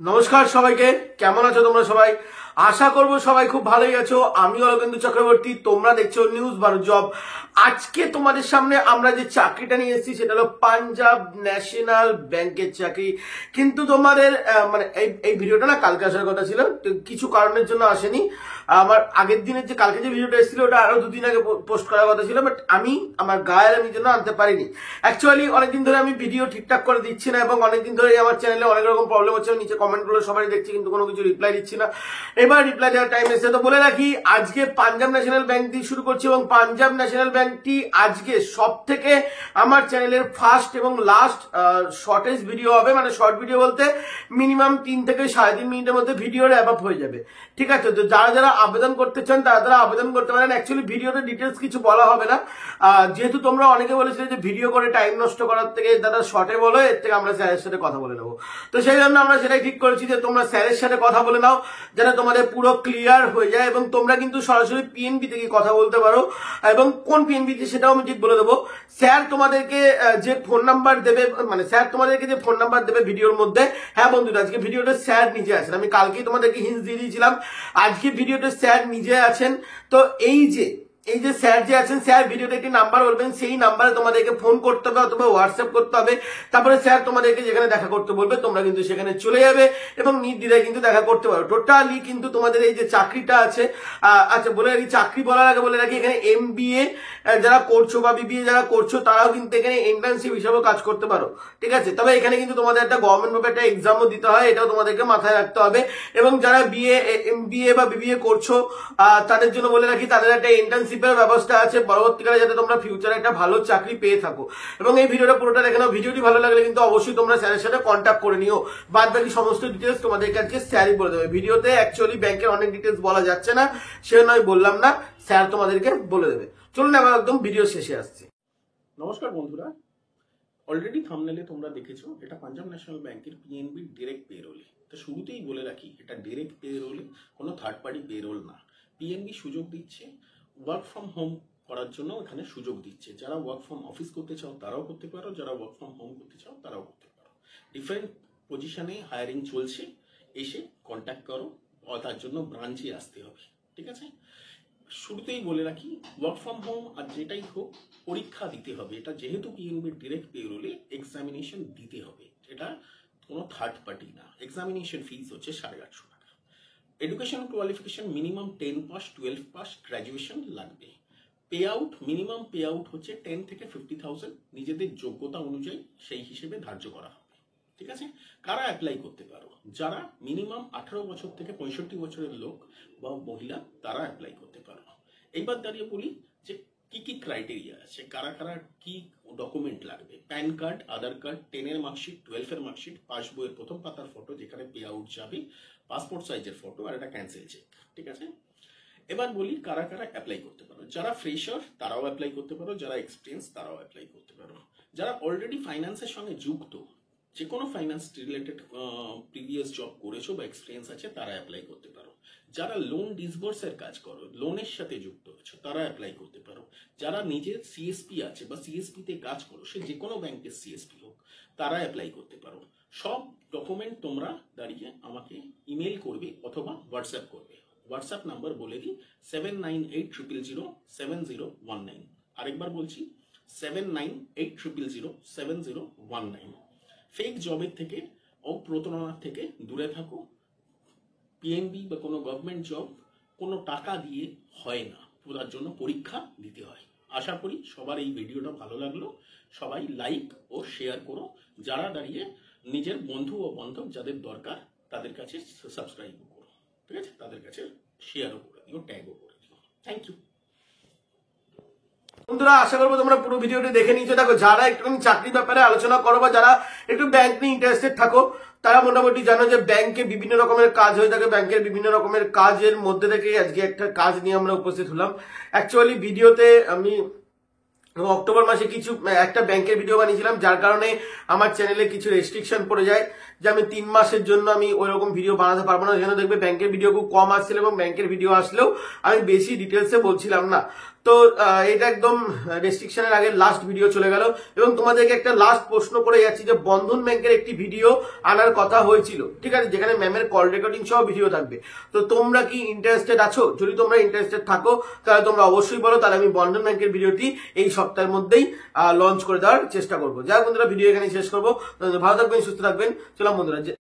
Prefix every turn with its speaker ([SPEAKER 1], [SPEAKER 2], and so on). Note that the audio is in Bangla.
[SPEAKER 1] নমস্কার সবাইকে, কেমন আছো তোমরা সবাই? আশা করবো সবাই খুব ভালোই আছো। আমি অলকেন্দু চক্রবর্তী, তোমরা দেখছো নিউজ 12 জব। আজকে তোমাদের সামনে আমরা যে চাকরিটা নিয়ে এসেছি সেটা হলো পাঞ্জাব ন্যাশনাল ব্যাংকের চাকরি। কিন্তু তোমাদের মানে এই ভিডিওটা না কালকে আসার কথা ছিল, তো কিছু কারণের জন্য আসেনি। আমার আগের দিনের যে কালকে যে ভিডিওটা এসেছিল ওটা আরো দুদিন আগে পোস্ট করার কথা ছিল, বাট আমি আমার গায়ের আমি জন্য আনতে পারিনি। অ্যাকচুয়ালি অনেকদিন ধরে আমি ভিডিও ঠিকঠাক করে দিচ্ছি না, এবং অনেকদিন ধরে আমার চ্যানেলে অনেক রকম প্রবলেম হচ্ছে। নিচে কমেন্টগুলো সবাই দেখছি কিন্তু কোনো কিছু রিপ্লাই দিচ্ছি না। এবার রিপ্লাই দেওয়ার টাইম এসে তো বলে রাখি, আজকে পাঞ্জাব ন্যাশনাল ব্যাংক দিয়ে শুরু করছি, এবং পাঞ্জাব ন্যাশনাল ব্যাংকটি আজকে সব থেকে আমার চ্যানেলের ফার্স্ট এবং লাস্ট শর্টেজ ভিডিও হবে। মানে শর্ট ভিডিও বলতে মিনিমাম 3 থেকে 3.5 মিনিটের মধ্যে ভিডিও র্যাপ আপ হয়ে যাবে। ঠিক আছে, তো যারা যারা আবেদন করতে চান তারা আবেদন করতে পারেন। অ্যাকচুয়ালি ভিডিওতে ডিটেলস কিছু বলা হবে না, যেহেতু তোমরা অনেকে বলেছিলে যে ভিডিও করে টাইম নষ্ট করার থেকে দাদা শর্টে বলো, এর থেকে আমরা স্যারের সাথে কথা বলে নেবো। তো সেই জন্য আমরা সেটাই ঠিক করেছি যে তোমরা স্যারের সাথে কথা বলে নাও, যেন তোমাদের পুরো ক্লিয়ার হয়ে যায়। এবং তোমরা কিন্তু সরাসরি পিএনবি থেকে কথা বলতে পারো, এবং কোন পিএনবি সেটাও আমি ঠিক বলে দেবো। স্যার তোমাদেরকে যে ফোন নাম্বার দেবে, মানে স্যার তোমাদেরকে যে ফোন নাম্বার দেবে ভিডিওর মধ্যে, হ্যাঁ বন্ধুরা আজকে ভিডিওটা স্যার নিজে আছেন। আমি কালকেই তোমাদেরকে হিন্টস দিয়ে দিয়েছিলাম, আজকে ভিডিওতে স্যার নিজে আছেন। তো এই যে স্যার যে আছেন, স্যার ভিডিওতে একটি নাম্বার বলবেন, সেই নাম্বারে তোমাদেরকে ফোন করতে হবে অথবা হোয়াটসঅ্যাপ করতে হবে। তারপরে স্যার তোমাদেরকে যেখানে দেখা করতে বলবে তোমরা কিন্তু সেখানে চলে যাবে এবং নির্দ্বিধায় কিন্তু দেখা করতে পারো। টোটালি কিন্তু তোমাদের এই যে চাকরিটা আছে, আচ্ছা বলে রাখি, চাকরি বলার আগে বলে রাখি, এখানে এমবিএ যারা করছো বা বিবিএ যারা করছো তারাও কিন্তু এখানে ইন্টার্নশিপ হিসাবেও কাজ করতে পারো। ঠিক আছে, তবে এখানে কিন্তু তোমাদের একটা গভর্নমেন্ট ভাবে একটা এক্সামও দিতে হয়, এটাও তোমাদেরকে মাথায় রাখতে হবে। এবং যারা এমবিএ বা বিবিএ করছো তাদের জন্য বলে রাখি, তাদের একটা ইন্টার্নশিপের ব্যবস্থা আছে পরবর্তীকালে, যাতে তোমরা ফিউচারে একটা ভালো চাকরি পেয়ে থাকো। এবং এই ভিডিওটা পুরোটা দেখে নাও। ভিডিওটি ভালো লাগলে কিন্তু অবশ্যই তোমরা স্যারের সাথে কন্ট্যাক্ট করে নিও। বাদ বাকি সমস্ত ডিটেলস তোমাদেরকে আজকে স্যারই বলে দেবে। ভিডিওতে অ্যাকচুয়ালি ব্যাংকের অনেক ডিটেলস বলা যাচ্ছে না, সে নয় বললাম না, স্যার তোমাদেরকে বলে দেবে। চলুন আবার একদম ভিডিও শেষে আসছি।
[SPEAKER 2] নমস্কার বন্ধুরা, অলরেডি থাম্বনেলে তোমরা দেখেছো এটা পাঞ্জাব ন্যাশনাল ব্যাংকের পিএনবি ডিরেক্ট পেরোলে। তো শুরুতেই বলে রাখি, এটা ডিরেক্ট পেরোলে, কোনো থার্ড পার্টি পেরোল না। পিএনবি সুযোগ দিচ্ছে ওয়ার্ক ফ্রম হোম করার জন্য, এখানে সুযোগ দিচ্ছে। যারা ওয়ার্ক ফ্রম অফিস করতে চাও তারাও করতে পারো, যারা ওয়ার্ক ফ্রম হোম করতে চাও তারাও করতে পারো। ডিফারেন্ট পজিশনে হায়ারিং চলছে, এসে কন্ট্যাক্ট করো। তার জন্য ব্রাঞ্চে আসতে হবে। ঠিক আছে, শুরুতেই বলে রাখি, ওয়ার্ক ফ্রম হোম আর যেটাই হোক পরীক্ষা দিতে হবে। এটা যেহেতু পিএনবি ডিরেক্ট পেরোলে এক্সামিনেশন দিতে হবে, এটা কোনো থার্ড পার্টি না। এক্সামিনেশন ফিস হচ্ছে 850 টাকা। Education qualification minimum 10 pass, 12 pass, graduation লাগবে। Pay out, minimum pay out হচ্ছে 10 থেকে 50,000, নিজেদের যোগ্যতা অনুযায়ী সেই হিসেবে ধার্য করা হবে। ঠিক আছে, কারা অ্যাপ্লাই করতে পারো? যারা মিনিমাম 18 বছর থেকে 65 বছরের লোক বা মহিলা, তারা অ্যাপ্লাই করতে পারো। এইবার দাঁড়িয়ে বলি যে কি কি ক্রাইটেরিয়া আছে, কারা কারা কি ডকুমেন্ট লাগবে। প্যান কার্ড, আধার কার্ড, 10-এর মার্কশিট, 12-এর মার্কশিট, পাস বইয়ের প্রথম পাতার ফটো যেখানে পে আউট যাবে, পাসপোর্ট সাইজের ফটো, আর একটা ক্যান্সেল চেক। ঠিক আছে, এবার বলি কারা কারা অ্যাপ্লাই করতে পারো। যারা ফ্রেশার তারাও অ্যাপ্লাই করতে পারো, যারা এক্সপিরিয়েন্স তারাও অ্যাপ্লাই করতে পারো। যারা অলরেডি ফাইন্যান্সের সঙ্গে যুক্ত, যে কোনো ফাইন্যান্স রিলেটেড প্রিভিয়াস জব করেছো বা এক্সপিরিয়েন্স আছে, তারা অ্যাপ্লাই করতে পারো। যারা লোন ডিসবার্সের কাজ করো, লোনের সাথে যুক্ত হয়েছো, তারা অ্যাপ্লাই করতে পারো। যারা নিজের সিএসপি আছে বা সিএসপি তে কাজ করো, সে যে কোনো ব্যাংকের সিএসপি হোক, তারা অ্যাপ্লাই করতে পারো। সব ডকুমেন্ট তোমরা দাঁড়িয়ে আমাকে ইমেল করবে অথবা হোয়াটসঅ্যাপ করবে। হোয়াটসঅ্যাপ নাম্বার বলে দিই, 7980007019। আরেকবার বলছি, 7980007019। ফেক জবের থেকে ও প্রতারণার থেকে দূরে থাকো। পিএনবি বা কোনো গভর্নমেন্ট জব কোনো টাকা দিয়ে হয় না, তার জন্য পরীক্ষা দিতে হয়। আশা করি সবার এই ভিডিওটা ভালো লাগলো। সবাই লাইক ও শেয়ার করো। যারা দাঁড়িয়ে নিজের বন্ধু ও বান্ধব যাদের দরকার তাদের কাছে সাবস্ক্রাইবও করো। ঠিক আছে, তাদের কাছে শেয়ারও করে দিও, ট্যাগও করে দিও। থ্যাংক ইউ
[SPEAKER 1] বন্ধুরা, আশা করবো তোমরা পুরো ভিডিওটি দেখে নিয়েছো। দেখো, যারা একটুখানি চাকরির ব্যাপারে আলোচনা করো বা যারা একটু ব্যাংক নিয়ে ইন্টারেস্টেড থাকো, তারা মোটামুটি জানো যে ব্যাংকে বিভিন্ন রকমের কাজ হয়ে থাকে। ব্যাংকের বিভিন্ন রকমের কাজের মধ্যে থেকে আজকে একটা কাজ নিয়ে আমরা উপস্থিত হলাম। অ্যাকচুয়ালি ভিডিওতে আমি অক্টোবর মাসে একটা ব্যাংকের ভিডিও বানিয়েছিলাম, যার কারণে আমার চ্যানেলে কিছু রেস্ট্রিকশন পড়ে যায় যে আমি 3 মাসের জন্য আমি ওই রকম ভিডিও বানাতে পারবো না। যেন দেখবে ব্যাংকের ভিডিও খুব কম আসছিল, এবং ব্যাংকের ভিডিও আসলেও আমি বেশি ডিটেলসে বলছিলাম না। তো এটা একদম রেস্ট্রিকশনের আগে লাস্ট ভিডিও চলে গেল এবং তোমাদেরকে একটা লাস্ট প্রশ্ন করে যাচ্ছি যে বন্ধন ব্যাংকের একটি ভিডিও আনার কথা হয়েছিল, ঠিক আছে, যেখানে ম্যামের কল রেকর্ডিং সহ ভিডিও থাকবে। তো তোমরা কি ইন্টারেস্টেড আছো? যদি তোমরা ইন্টারেস্টেড থাকো তাহলে তোমরা অবশ্যই বলো, তাহলে আমি বন্ধন ব্যাংকের ভিডিওটি এই সপ্তাহের মধ্যেই লঞ্চ করে দেওয়ার চেষ্টা করবো। যাই হোক বন্ধুরা, ভিডিও এখানে শেষ করবো। ভালো থাকবেন, সুস্থ থাকবেন, চলাম বন্ধুরা।